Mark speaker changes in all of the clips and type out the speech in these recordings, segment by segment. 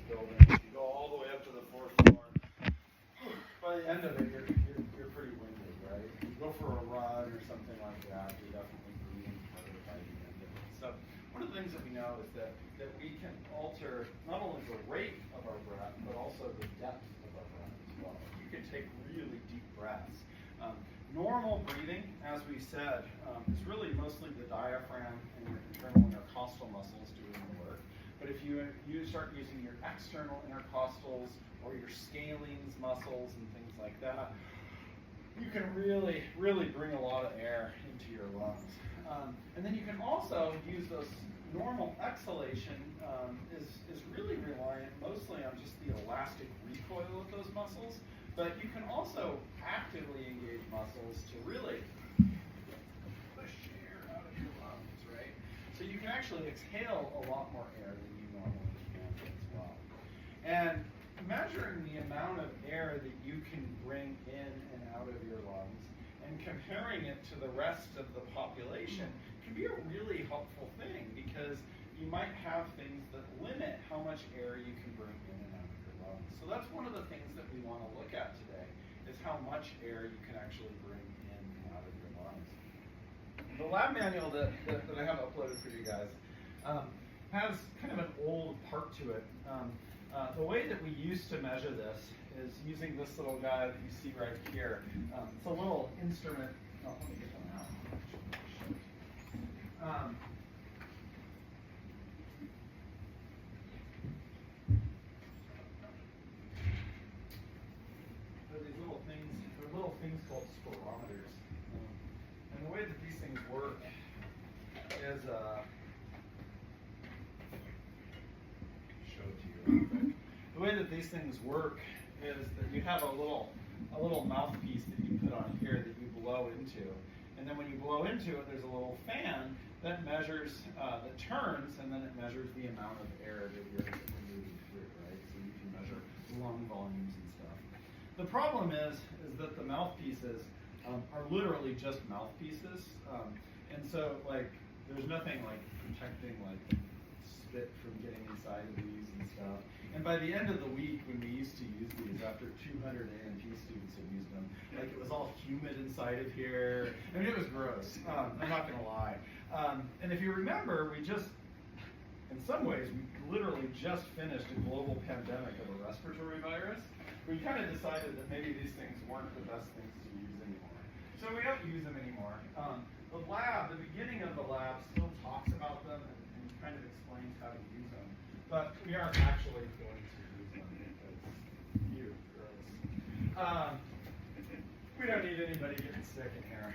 Speaker 1: building. You go all the way up to the fourth floor. By the end of it, you're pretty winded, right? You go for a run or something like that, you're definitely breathing harder by the end of it. So one of the things that we know is that we can alter not only the rate of our breath, but also the depth of our breath as well. You can take really deep breaths. Normal breathing, as we said, is really mostly the diaphragm and your internal intercostal muscles doing the work. But if you start using your external intercostals or your scalenes muscles and things like that, you can really, really bring a lot of air into your lungs. And then you can also use those normal exhalation is really reliant mostly on just the elastic recoil of those muscles. But you can also actively engage muscles to really push air out of your lungs, right? So you can actually exhale a lot more air than you normally can as well. And measuring the amount of air that you can bring in and out of your lungs and comparing it to the rest of the population can be a really helpful thing, because you might have things that limit how much air you can bring in and out of your lungs. So that's one of the things that we want to look at today, is how much air you can actually bring in and out of your lungs. The lab manual that I have uploaded for you guys has kind of an old part to it. The way that we used to measure this is using this little guy that you see right here. It's a little instrument. Oh, let me get one out. They're little things called spirometers. And the way that these things work is, show it to you real quick. The way that these things work is that you have a little mouthpiece that you put on here that you blow into. And then when you blow into it, there's a little fan that measures, that turns, and then it measures the amount of air that you're moving through, right? So you can measure lung volumes and stuff. The problem is that the mouthpieces are literally just mouthpieces. And so, like, there's nothing like protecting, like, spit from getting inside of these and stuff. And by the end of the week, when we used to use these, after 200 A&P students had used them, like, it was all humid inside of here. I mean, it was gross. I'm not going to lie. And if you remember, in some ways, we literally just finished a global pandemic of a respiratory virus. We kind of decided that maybe these things weren't the best things to use anymore. So we don't use them anymore. The beginning of the lab still talks about them and kind of explains how to use them. But we aren't actually going to use them because gross. We don't need anybody getting sick in here.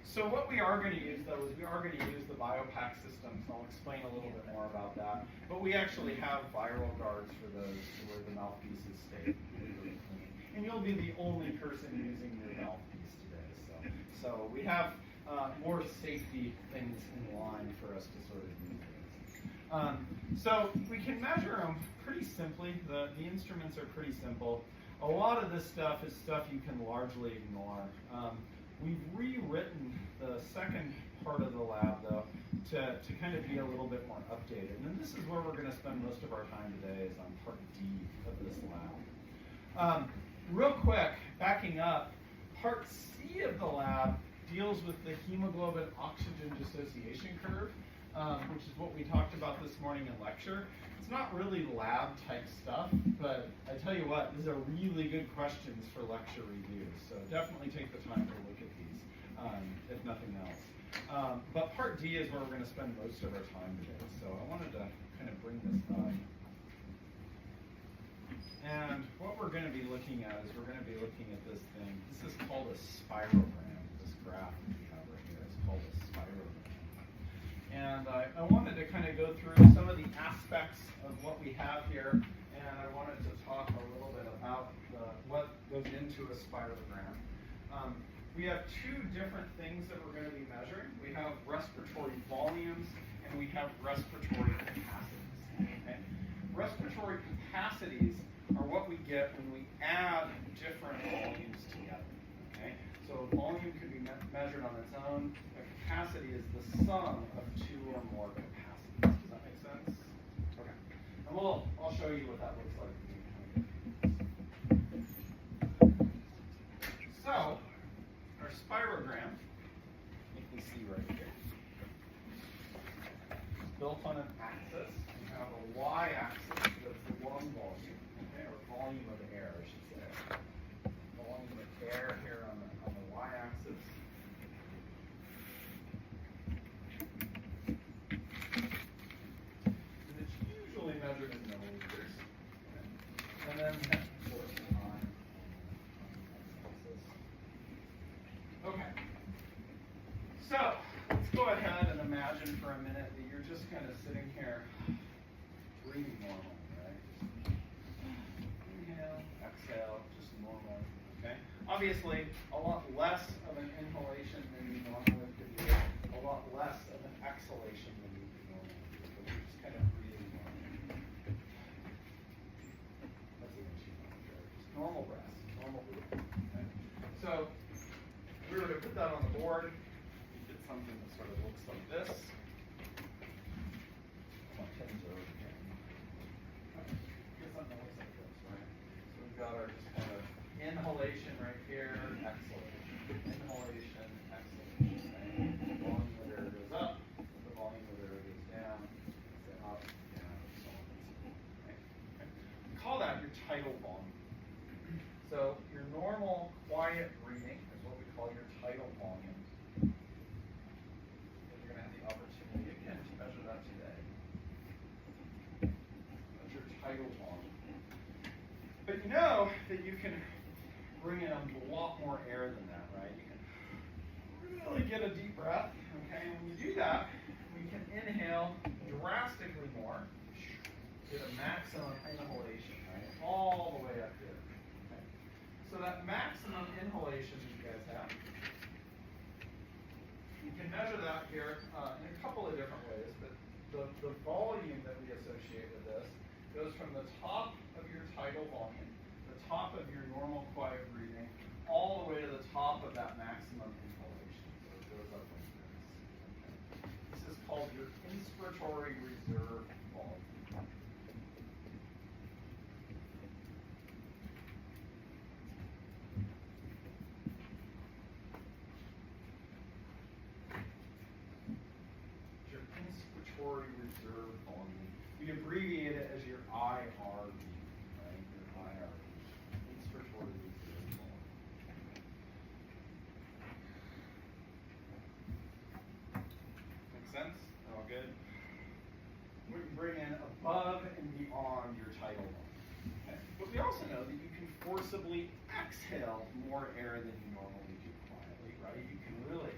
Speaker 1: So what we are going to use, though, is we are going to use the BioPak system. So I'll explain a little bit more about that. But we actually have viral guards for those, so where the mouthpieces stay really clean. And you'll be the only person using your mouthpiece today. So we have more safety things in line for us to sort of use things. So we can measure them pretty simply. The instruments are pretty simple. A lot of this stuff is stuff you can largely ignore. We've rewritten the second part of the lab, though, to kind of be a little bit more updated. And this is where we're going to spend most of our time today, is on part D of this lab. Real quick, backing up, part C of the lab deals with the hemoglobin-oxygen dissociation curve, which is what we talked about this morning in lecture. It's not really lab-type stuff, but I tell you what, these are really good questions for lecture reviews. So definitely take the time to look at these, if nothing else. But part D is where we're going to spend most of our time today. So I wanted to kind of bring this up. And what we're going to be looking at is we're going to be looking at this thing. This is called a spirogram. This graph that we have right here is called a spirogram. And I wanted to kind of go through some of the aspects of what we have here, and I wanted to talk a little bit about what goes into a spirogram. We have two different things that we're going to be measuring. We have respiratory volumes, and we have respiratory capacities. Okay? Respiratory capacities are what we get when we add different volumes together. Okay? So a volume can be measured on its own. A capacity is the sum of two or more capacities. Does that make sense? Okay. And I'll show you what that looks like. So, our spirogram, you can see right here, is built on an axis. We have a y-axis, that's the lung volume, okay, or volume of air, I should say. Volume of air here on the y-axis. And it's usually measured in milliliters. Okay. And then we have, of course, time on the x-axis. Okay. So, let's go ahead and imagine for a minute that you're just kind of sitting here breathing normal, right? Inhale, exhale, just normal, okay? Obviously, a lot less of an inhalation than you normally could do, a lot less of an exhalation than you could normally do, but you're just kind of breathing normal. That's an issue, just normal breath, normal breathing, okay? So, if we were to put that on the board, we did something that sort of looks like this. My pins are over here. Get something that looks like this, right? So we've got our just kind of inhalation right here, exhalation. Inhalation, exhalation. Right? The volume of air goes up, the volume of air goes down, up, down, so on and so forth. Right? Okay. We call that your tidal volume. So your normal quiet breathing is what we call your tidal volume. And you're going to have the opportunity again to measure that today. That's your tidal volume. But you know that you can bring in a lot more air than that, right? You can really get a deep breath, okay? And when you do that, we can inhale drastically more, get a maximum inhalation, right? All the way up here. Okay? So that maximum inhalation that you guys have, you can measure that here in a couple of different ways, but the volume that we associate with this goes from the top of your tidal volume, the top of your normal quiet breathing, all the way to the top of that maximum inhalation. So it goes up like this. Okay. This is called your inspiratory reserve volume. Your inspiratory reserve volume. We abbreviate it as your IRV, right? Your IRV, inspiratory reserve volume. Make sense? All good? We can bring in above and beyond your tidal volume. Okay? But we also know that you can forcibly exhale more air than you normally do quietly, right? You can really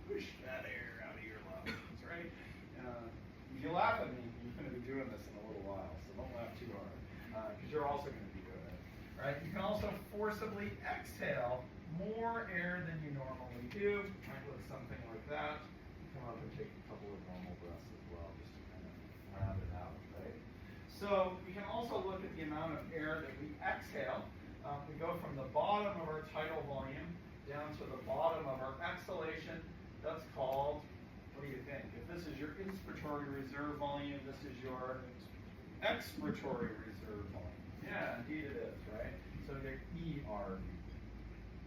Speaker 1: push that air out of your lungs, right? If you laugh at me, you're going to be doing this in a little while, so don't laugh too hard, because you're also going to be doing it, right? You can also forcibly exhale more air than you normally do. Might look something like that. Come up and take a couple of normal breaths as well, just to kind of round it out, right? So we can also look at the amount of air that we exhale. We go from the bottom of our tidal volume down to the bottom of our exhalation. That's called, what do you think? If this is your inspiratory reserve volume, this is your expiratory reserve volume. Yeah, indeed it is, right? So your ERV.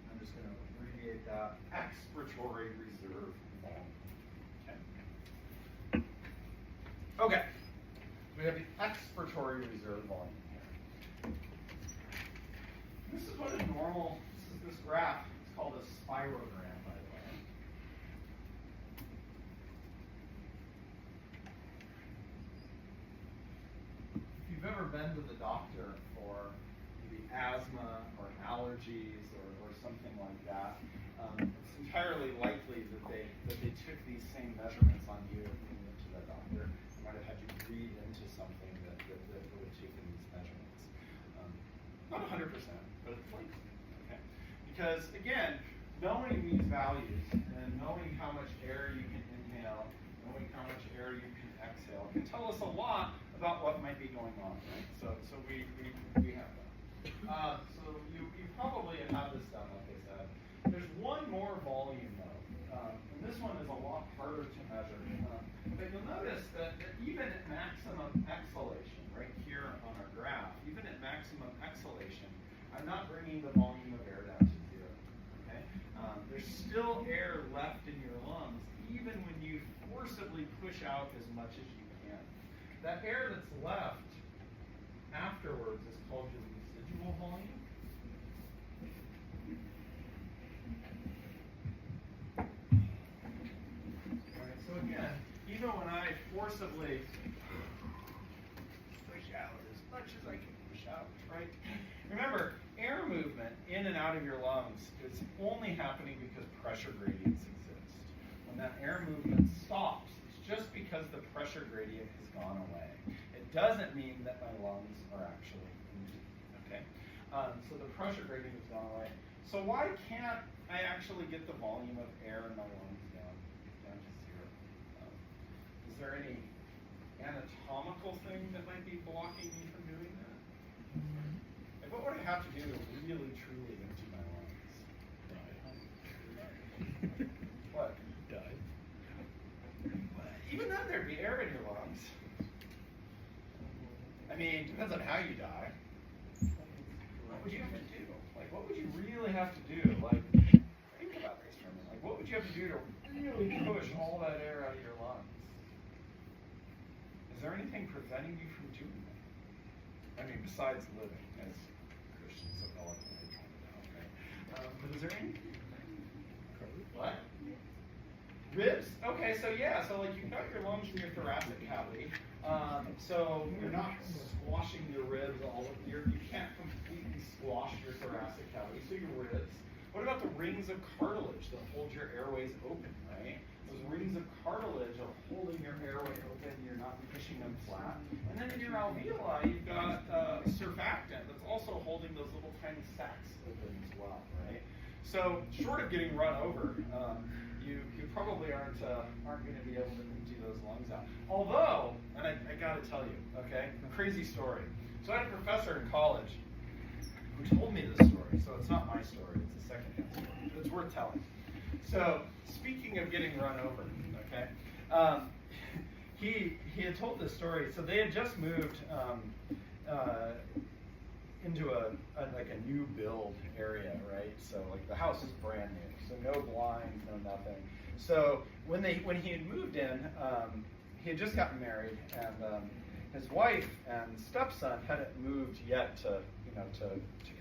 Speaker 1: I'm just going to abbreviate that. Expiratory reserve volume. Okay. Okay. We have the expiratory reserve volume here. This is what a normal, this graph, it's called a spirogram, by the way. If you've ever been to the doctor for maybe asthma or allergies or something like that, it's entirely likely that they took these same measurements on you when you went to the doctor. They might have had you breathe into something that would have taken these measurements. Not 100%, but it's likely. Okay? Because again, knowing these values and knowing how much air you can inhale, knowing how much air you can exhale, can tell us a lot about what might be going on, right? So we have that. So you probably have this done, like I said. There's one more volume though, and this one is a lot harder to measure. But you'll notice that even at maximum maximum exhalation, right here on our graph, even at maximum exhalation, I'm not bringing the volume of air down to zero. Okay? There's still air left in your lungs, even when you forcibly push out as much as you can. That air that's left afterwards is called your residual volume. Alright, so again, even when I forcibly push out as much as I can push out, right? Remember, air movement in and out of your lungs is only happening because pressure gradients exist. When that air movement stops, it's just because the pressure gradient has gone away. It doesn't mean that my lungs are actually empty, okay? So the pressure gradient has gone away. So why can't I actually get the volume of air in my lungs down to zero? Is there any anatomical thing that might be blocking me from doing that? Like, what would I have to do to really, truly empty my lungs? What?
Speaker 2: Die.
Speaker 1: Even then, there'd be air in your lungs. I mean, depends on how you die. What would you have to do? Like, what would you really have to do? Like, think about this for a minute. Like, what would you have to do to really push all that air out of your lungs? Is there anything preventing you from doing that? I mean, besides living, as Christians so eloquently pointed out, right? But is there anything? What? Ribs? Okay, so yeah, so like you've got your lungs in your thoracic cavity. So you're not squashing your ribs you can't completely squash your thoracic cavity, so your ribs. What about the rings of cartilage that hold your airways open, right? Those rings of cartilage are holding your airway open, you're not pushing them flat. And then in your alveoli, you've got surfactant that's also holding those little tiny sacs open as well, right? So short of getting run over, you probably aren't going to be able to empty those lungs out. Although, and I got to tell you, okay, a crazy story. So I had a professor in college who told me this story. So it's not my story; it's a secondhand story, but it's worth telling. So speaking of getting run over, okay, he had told this story. So they had just moved into like a new build area, right? So like the house is brand new, so no blinds, no nothing. So when he had moved in, he had just gotten married, and his wife and stepson hadn't moved yet to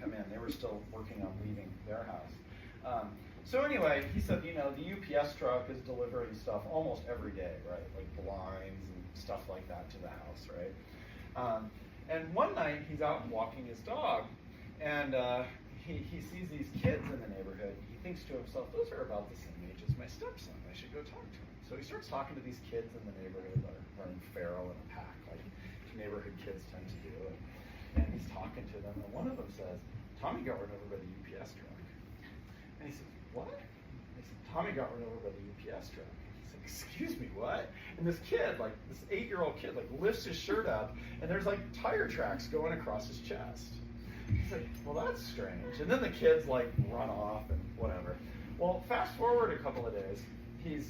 Speaker 1: come in. They were still working on leaving their house. So anyway, he said, the UPS truck is delivering stuff almost every day, right? Like blinds and stuff like that to the house, right? And one night he's out walking his dog, and he sees these kids in the neighborhood. He thinks to himself, those are about the same age as my stepson. I should go talk to him. So he starts talking to these kids in the neighborhood that are running feral in a pack, like neighborhood kids tend to do. And he's talking to them, and one of them says, Tommy got run over by the UPS truck. And he says, what? And he said, Tommy got run over by the UPS truck. He said, excuse me, what? And this kid, like this 8-year-old kid, like lifts his shirt up, and there's like tire tracks going across his chest. He's like, well, that's strange. And then the kids like run off and whatever. Well, fast forward a couple of days, he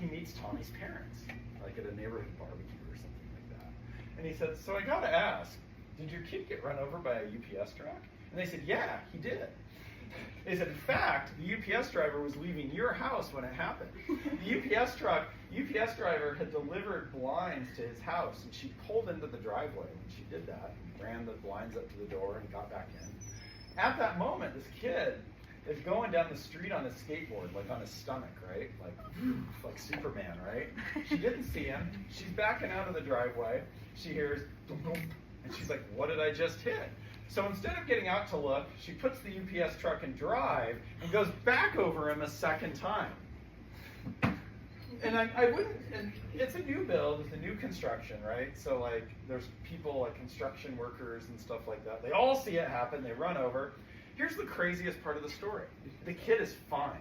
Speaker 1: meets Tommy's parents, like at a neighborhood barbecue or something like that. And he said, so I gotta ask, did your kid get run over by a UPS truck? And they said, yeah, he did. They said, in fact, the UPS driver was leaving your house when it happened. The UPS driver had delivered blinds to his house, and she pulled into the driveway when she did that, and ran the blinds up to the door and got back in. At that moment, this kid is going down the street on his skateboard, like on his stomach, right? Like Superman, right? She didn't see him. She's backing out of the driveway. She hears, boom, boom, and she's like, what did I just hit? So instead of getting out to look, she puts the UPS truck in drive and goes back over him a second time. And I wouldn't, and it's a new build, it's a new construction, right? So like there's people like construction workers and stuff like that. They all see it happen, they run over. Here's the craziest part of the story. The kid is fine.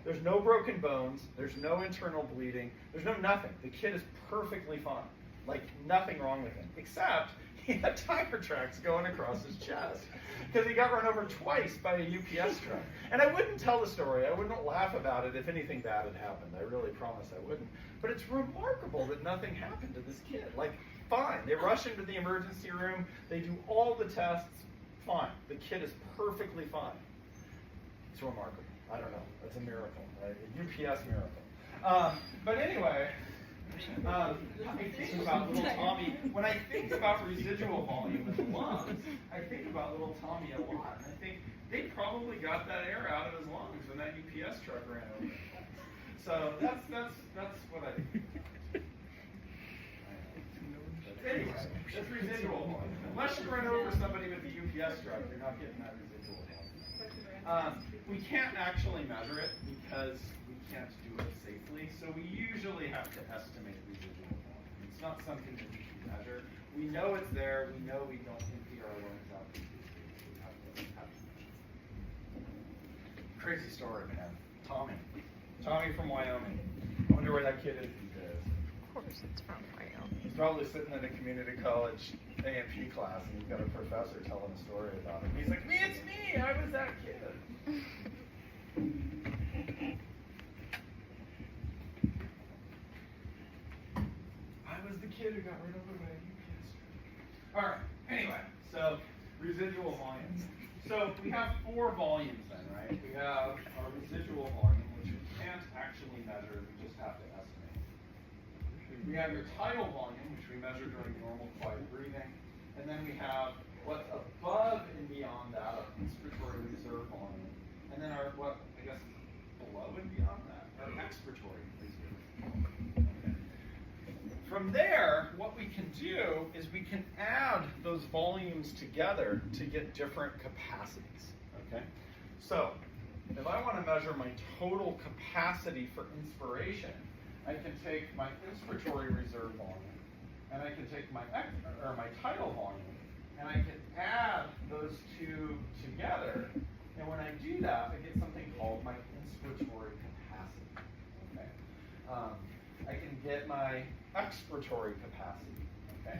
Speaker 1: There's no broken bones, there's no internal bleeding, there's no nothing. The kid is perfectly fine. Like nothing wrong with him, except he had tire tracks going across his chest because he got run over twice by a UPS truck. And I wouldn't tell the story. I wouldn't laugh about it if anything bad had happened. I really promise I wouldn't. But it's remarkable that nothing happened to this kid. Like
Speaker 2: fine. They rush into the emergency room, they do all the tests, fine. The kid is perfectly fine. It's remarkable. I don't know. It's a miracle, right? A UPS miracle. But anyway, I think about little Tommy. When I think about residual volume in the lungs, I think about little Tommy a lot. And I think they probably got that air out of his lungs when that UPS truck ran over. So that's what I think. Anyway, that's residual volume. Unless you run over somebody with the UPS truck, you're not getting that residual volume. We can't actually measure it because we can't do it safely, so we usually have to estimate residual volume. It's not something that we can measure. We know it's there. We know we don't empty our lungs out. We have to measure. Crazy story, man. Tommy from Wyoming. I wonder where that kid is these days.
Speaker 3: Of course, it's from Wyoming.
Speaker 2: He's probably sitting in a community college A&P class, and he's got a professor telling a story about him. He's like, it's me! I was that kid. I was the kid who got rid of the UPS. All right. Anyway, so residual volumes. So we have 4 volumes then, right? We have our residual volume, which we can't actually measure. We just have to estimate. We have your tidal volume, which we measure during normal quiet breathing. And then we have what's above and beyond that, our inspiratory reserve volume. And then our, what I guess below and beyond that, our expiratory reserve volume. Okay. From there, what we can do is we can add those volumes together to get different capacities. Okay? So, if I want to measure my total capacity for inspiration, I can take my inspiratory reserve volume, and I can take my tidal volume, and I can add those two together. And when I do that, I get something called my inspiratory capacity. Okay? I can get my expiratory capacity. Okay?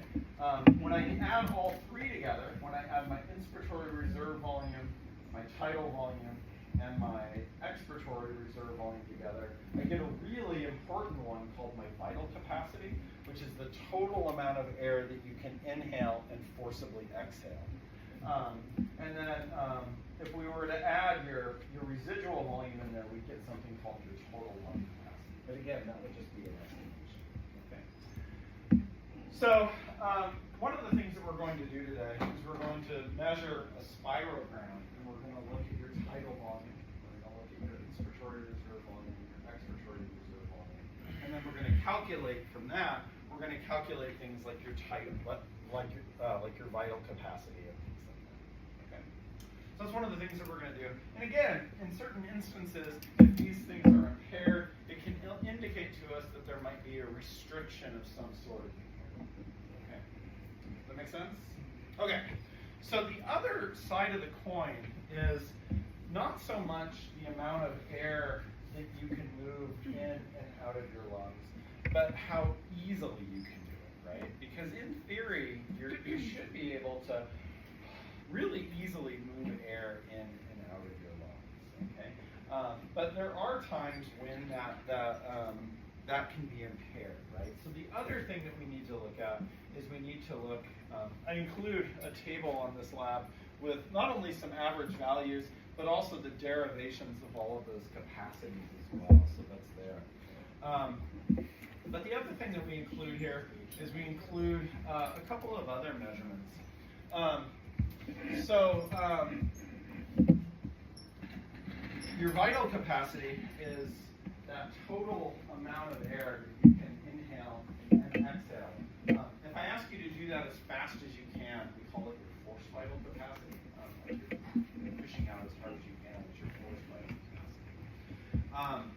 Speaker 2: When I add all 3 together, when I add my inspiratory reserve volume, my tidal volume, and my expiratory reserve volume together, I get a really important one called my vital capacity, which is the total amount of air that you can inhale and forcibly exhale. And then if we were to add your residual volume in there, we get something called your total lung capacity. But again, that would just be an estimation. Okay. So one of the things that we're going to do today is we're going to measure a spirogram, and we're going to look at your tidal volume. We're going to look at your inspiratory reserve volume, your expiratory reserve volume, and then we're going to calculate from that. We're going to calculate things like your tidal, like your vital capacity and things like that. Okay. So that's one of the things that we're going to do. And again, in certain instances, if these things are impaired, it can indicate to us that there might be a restriction of some sort. Okay. Does that make sense? Okay. So the other side of the coin is not so much the amount of air that you can move in and out of your lungs, but how easily you can do it, right? Because in theory, you should be able to really easily move air in and out of your lungs, okay? But there are times when that can be impaired, right? So the other thing that we need to look at is we need to look, I include a table on this lab with not only some average values, but also the derivations of all of those capacities as well, so that's there. But the other thing that we include here is we include a couple of other measurements. Your vital capacity is that total amount of air that you can inhale and exhale. If I ask you to do that as fast as you can, we call it your force vital capacity. You're pushing out as hard as you can, it's your force vital capacity.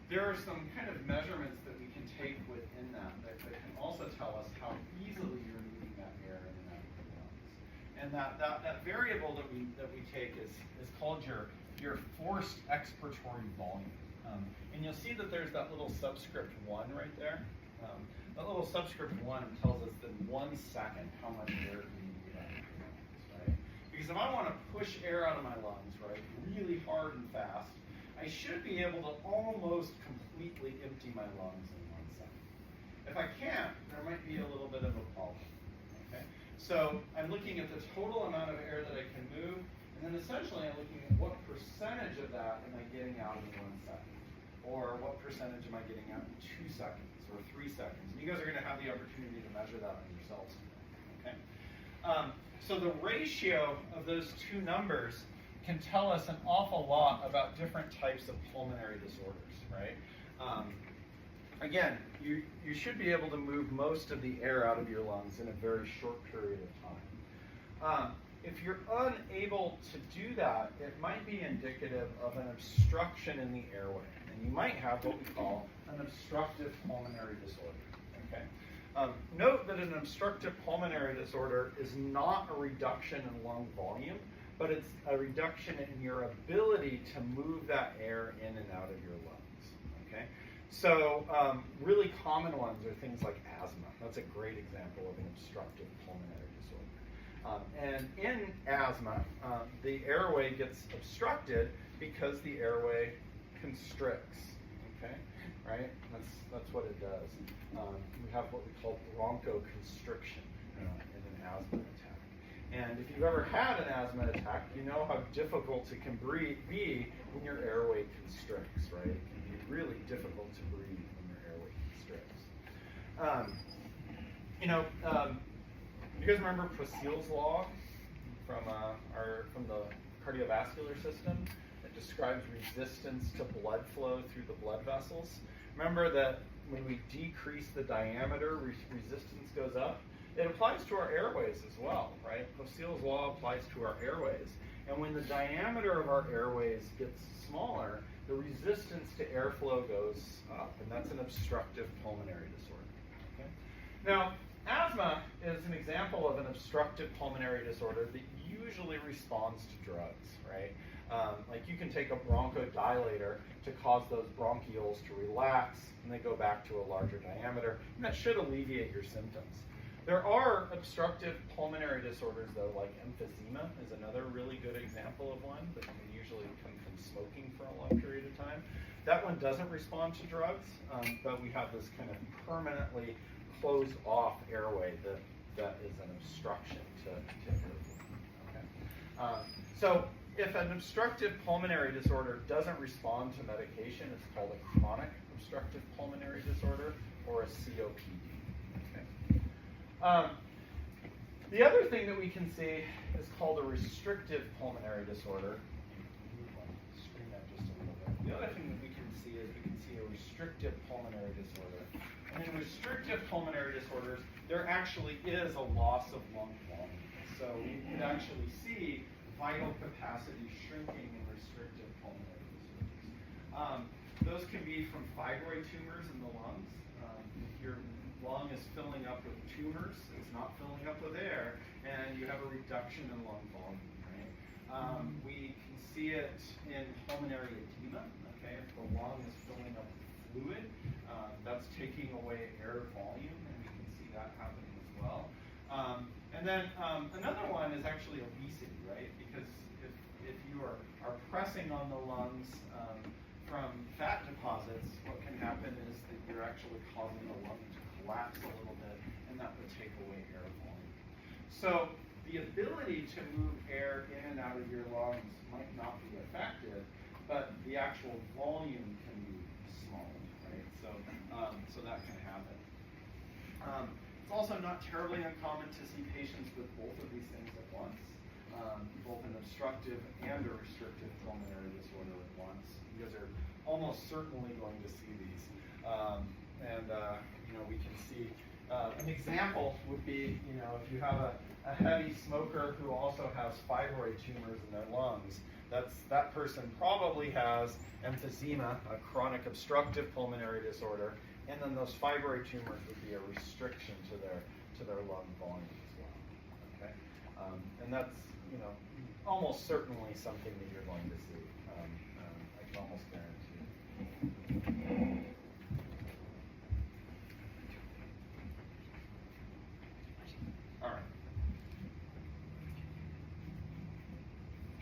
Speaker 2: There are some kind of measurements that we can take within that can also tell us how easily you're moving that air in and out of your lungs. And that variable that we take is called your forced expiratory volume. And you'll see that there's that little subscript 1 right there. That little subscript 1 tells us that 1 second how much air can you move out of your lungs, right? Because if I want to push air out of my lungs, right, really hard and fast, I should be able to almost completely empty my lungs in 1 second. If I can't, there might be a little bit of a So I'm looking at the total amount of air that I can move, and then essentially I'm looking at what percentage of that am I getting out in 1 second, or what percentage am I getting out in 2 seconds or 3 seconds. And you guys are going to have the opportunity to measure that on yourselves. Okay. So the ratio of those two numbers can tell us an awful lot about different types of pulmonary disorders, right? Again, you should be able to move most of the air out of your lungs in a very short period of time. If you're unable to do that, it might be indicative of an obstruction in the airway, and you might have what we call an obstructive pulmonary disorder. Okay. Note that an obstructive pulmonary disorder is not a reduction in lung volume, but it's a reduction in your ability to move that air in and out of your lungs. Okay. So really common ones are things like asthma. That's a great example of an obstructive pulmonary disorder. And in asthma, the airway gets obstructed because the airway constricts. Okay, right? That's what it does. We have what we call bronchoconstriction in an asthma attack. And if you've ever had an asthma attack, you know how difficult it can be when your airway constricts, right? It can be really difficult to breathe when your airway constricts. You guys remember Poiseuille's law from the cardiovascular system? It describes resistance to blood flow through the blood vessels. Remember that when we decrease the diameter, resistance goes up. It applies to our airways as well, right? Poiseuille's law applies to our airways. And when the diameter of our airways gets smaller, the resistance to airflow goes up, and that's an obstructive pulmonary disorder. Okay? Now, asthma is an example of an obstructive pulmonary disorder that usually responds to drugs, right? Like you can take a bronchodilator to cause those bronchioles to relax, and they go back to a larger diameter, and that should alleviate your symptoms. There are obstructive pulmonary disorders, though, like emphysema is another really good example of one that can usually come from smoking for a long period of time. That one doesn't respond to drugs, but we have this kind of permanently closed off airway that is an obstruction to airflow. Okay. So if an obstructive pulmonary disorder doesn't respond to medication, it's called a chronic obstructive pulmonary disorder or a COPD. Okay. The other thing that we can see is called a restrictive pulmonary disorder. Screen that just a little bit. The other thing that we can see is we can see a restrictive pulmonary disorder. And in restrictive pulmonary disorders, there actually is a loss of lung volume. So we can actually see vital capacity shrinking in restrictive pulmonary disorders. Those can be from fibroid tumors in the lungs. If your lung is filling up with tumors, it's not filling up with air, and you have a reduction in lung volume, right? We can see it in pulmonary edema, okay? If the lung is filling up with fluid, that's taking away air volume, and we can see that happening as well. And then another one is actually obesity, right? Because if you are pressing on the lungs from fat deposits, what can happen is that you're actually causing the lung to collapse a little bit, and that would take away air volume. So the ability to move air in and out of your lungs might not be affected, but the actual volume can be small, right? So that can happen. It's also not terribly uncommon to see patients with both of these things at once, both an obstructive and a restrictive pulmonary disorder at once. You guys are almost certainly going to see these. We can see an example would be, if you have a heavy smoker who also has fibroid tumors in their lungs, that person probably has emphysema, a chronic obstructive pulmonary disorder, and then those fibroid tumors would be a restriction to their lung volume as well. Okay, and that's almost certainly something that you're going to see. I can almost guarantee. All right.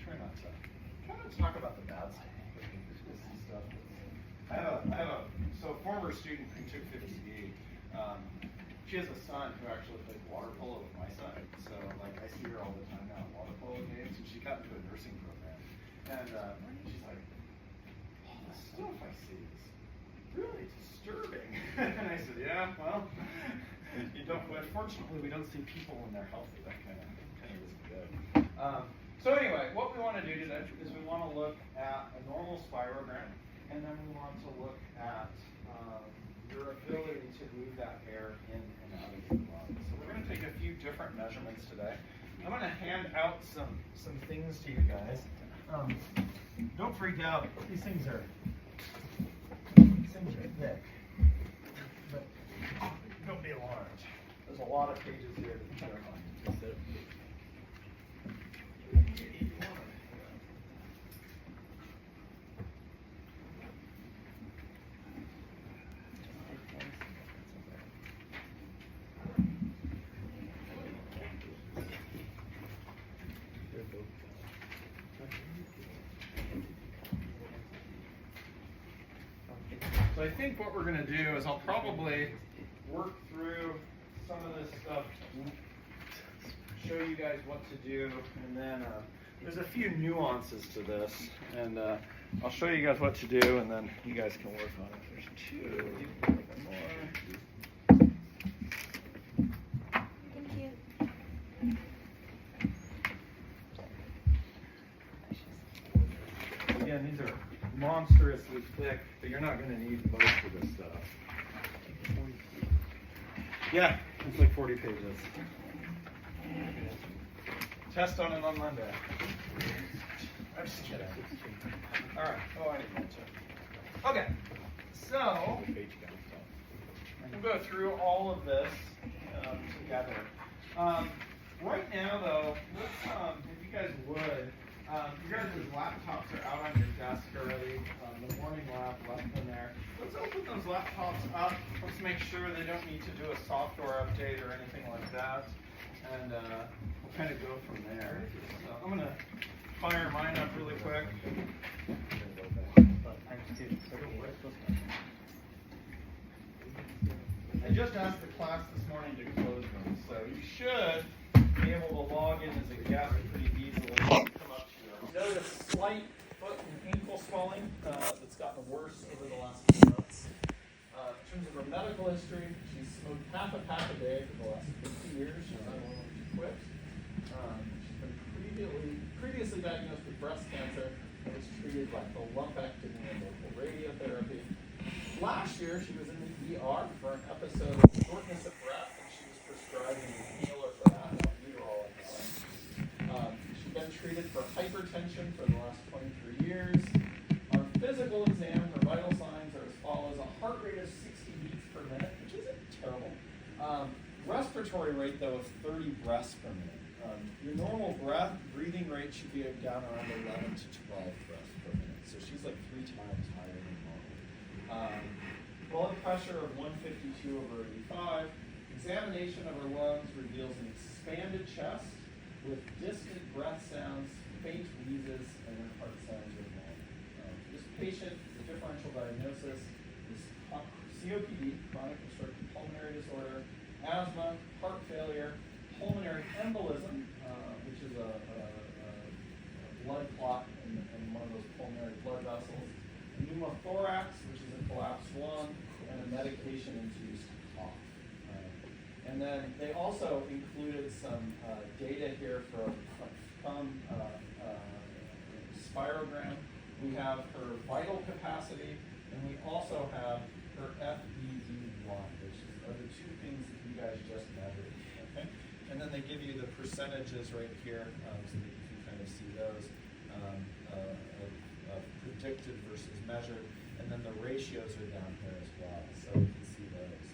Speaker 2: Try not to talk about the bad stuff. This is stuff. I have a former student who took 50E. She has a son who actually played water polo with my son. So unfortunately we don't see people when they're healthy. That kind of isn't good. So anyway, what we want to do today is we want to look at a normal spirogram, and then we want to look at your ability to move that air in and out of your lungs. So we're going to take a few different measurements today. I'm going to hand out some things to you guys. Don't freak out. These things are thick, but don't be alarmed. There's a lot of pages here to be careful. So I think what we're going to do is I'll probably work through some of this stuff, show you guys what to do, and then there's a few nuances to this, and I'll show you guys what to do, and then you guys can work on it. There's two more.
Speaker 3: Thank you.
Speaker 2: Again, these are monstrously thick, but you're not going to need most of this stuff. Yeah, it's like 40 pages. Test on it on Monday. I'm just kidding. All right. Oh, I didn't mention. Okay. So we'll go through all of this together. Right now, though, let's, if you guys would, you guys' laptops are out on your desk already. The morning lab left them there. Let's open those laptops up. Let's make sure they don't need to do a software update or anything like that. And we'll kind of go from there. So I'm going to fire mine up really quick. I just asked the class this morning to close them, so you should be able to log in as a guest pretty easily. Come up here. Notice slight foot and ankle swelling that's gotten worse over the last few months. In terms of her medical history, she's smoked half a pack a day for the last 50 years. She's not willing to quit. She's been previously diagnosed with breast cancer and was treated by the lumpectomy and local radiotherapy. Last year, she was in the ER for an episode of shortness of breath, and she was prescribed an inhaler for that, an albuterol inhaler. She's been treated for hypertension for the last 23 years. On physical exam, her vital signs are as follows: a heart rate of 60 beats per minute, which isn't terrible. Respiratory rate, though, of 30 breaths per minute. Your normal breathing rate should be down around 11 to 12 breaths per minute. So she's like 3 times higher than normal. Blood pressure of 152/85. Examination of her lungs reveals an expanded chest with distant breath sounds, faint wheezes, and then heart sounds with normal. This patient, the differential diagnosis is COPD, chronic obstructive pulmonary disorder, asthma, heart failure, pulmonary embolism, which is a blood clot in one of those pulmonary blood vessels, pneumothorax, which is a collapsed lung, and a medication-induced cough. And then they also included some data here from spirogram. We have her vital capacity, and we also have her FEV1, which are the two things that you guys just measured. Okay? And then they give you the percentages right here, so that you can kind of see those of predicted versus measured, and then the ratios are down here as well, so you can see those.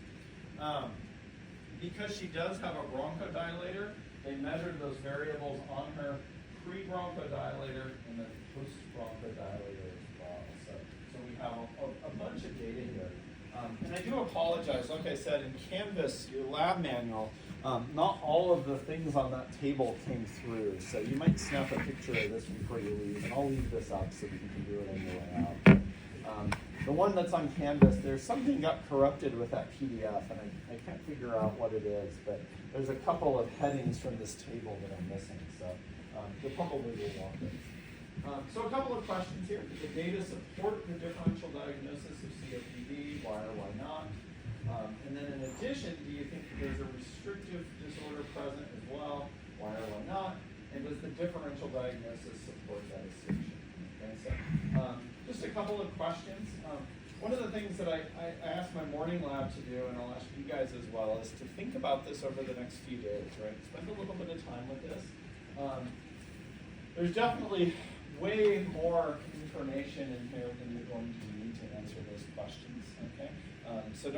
Speaker 2: Because she does have a bronchodilator, they measured those variables on her pre-bronchodilator and then post-bronchodilator as well. So we have a bunch of data here. And I do apologize, like I said, in Canvas, your lab manual, not all of the things on that table came through. So you might snap a picture of this before you leave, and I'll leave this up so that you can do it on your way out. The one that's on Canvas, there's something got corrupted with that PDF, and I can't figure out what it is, but there's a couple of headings from this table that I'm missing, so you'll probably will want it. So a couple of questions here. Did the data support the differential diagnosis of COPD? Why or why not? And then in addition, do you think that there's a restricted
Speaker 1: dissociative disorder present as well? Why or why not? And does the differential diagnosis support that assertion? Okay, so just a couple of questions. One of the things that I asked my morning lab to do, and I'll ask you guys as well, is to think about this over the next few days, right? Spend a little bit of time with this. There's definitely way more information in here than you're going to need to answer those questions, okay? So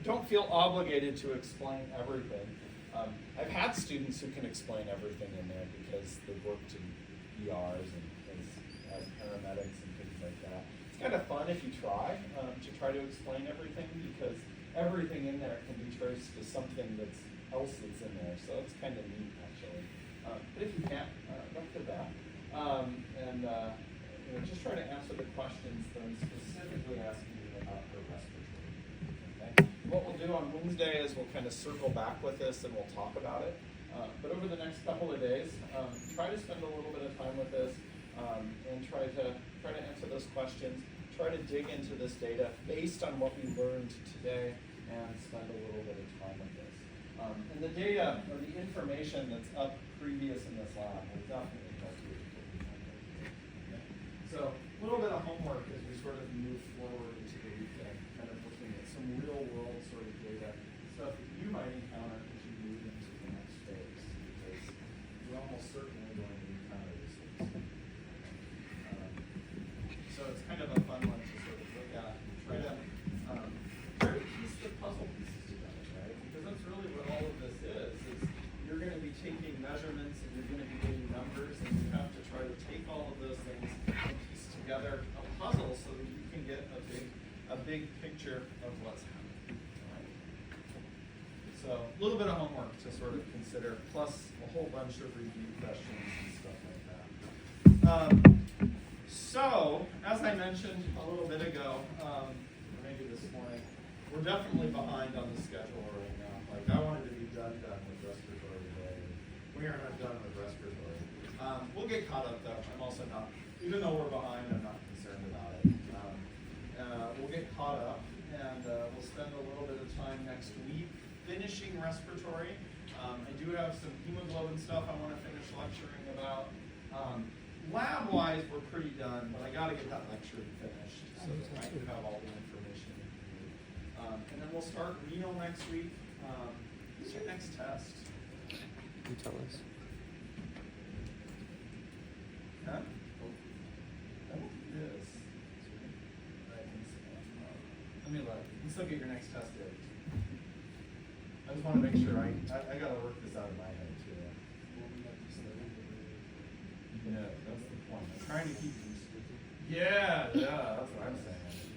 Speaker 1: don't feel obligated to explain everything. I've had students who can explain everything in there because they've worked in ERs and as paramedics and things like that. It's kind of fun if you try to explain everything, because everything in there can be traced to something else that's in there. So it's kind of neat, actually. But if you can't, don't feel bad. Just try to answer the questions that I'm specifically asking you about the respiratory. Okay? What we'll do on Wednesday is we'll kind of circle back with this and we'll talk about it. But over the next couple of days, try to spend a little bit of time with this and try to answer those questions. Try to dig into this data based on what we learned today and spend a little bit of time with this. And the data or the information that's up previous in this lab will definitely help you. Okay? So a little bit of homework as we sort of move forward into the weekend, kind of looking at some real world sort of data, stuff that you might encounter as you move into the next phase, because you're almost certainly going to encounter these things. So it's kind of a fun one to sort of look at and try to piece the puzzle pieces together, right? Because that's really what all of this is you're going to be taking measurements and you're going to be getting numbers, and you have to try to take all of those things and piece together a puzzle so that you can get a big picture of what's happening. Right? So a little bit of homework to sort of consider, plus a whole bunch of review questions and stuff like that. So, as I mentioned a little bit ago, or maybe this morning, we're definitely behind on the schedule right now. Like, I wanted to be done with respiratory today. We are not done with respiratory. We'll get caught up though. I'm also not, even though we're behind, I'm not concerned about it. We'll get caught up, and we'll spend a little bit of time next week finishing respiratory. I do have some hemoglobin stuff I want to finish lecturing about. Lab-wise, we're pretty done, but I got to get that lecture finished so that I can have all the information we need. And then we'll start renal next week. Who's your next test?
Speaker 4: You tell us.
Speaker 1: Huh? I think it is. Let me look. Let's look at your next test date. I just want to make sure I got to work this out in my head too. Yeah, that's the point. I'm trying to keep these. Yeah, that's what I'm saying.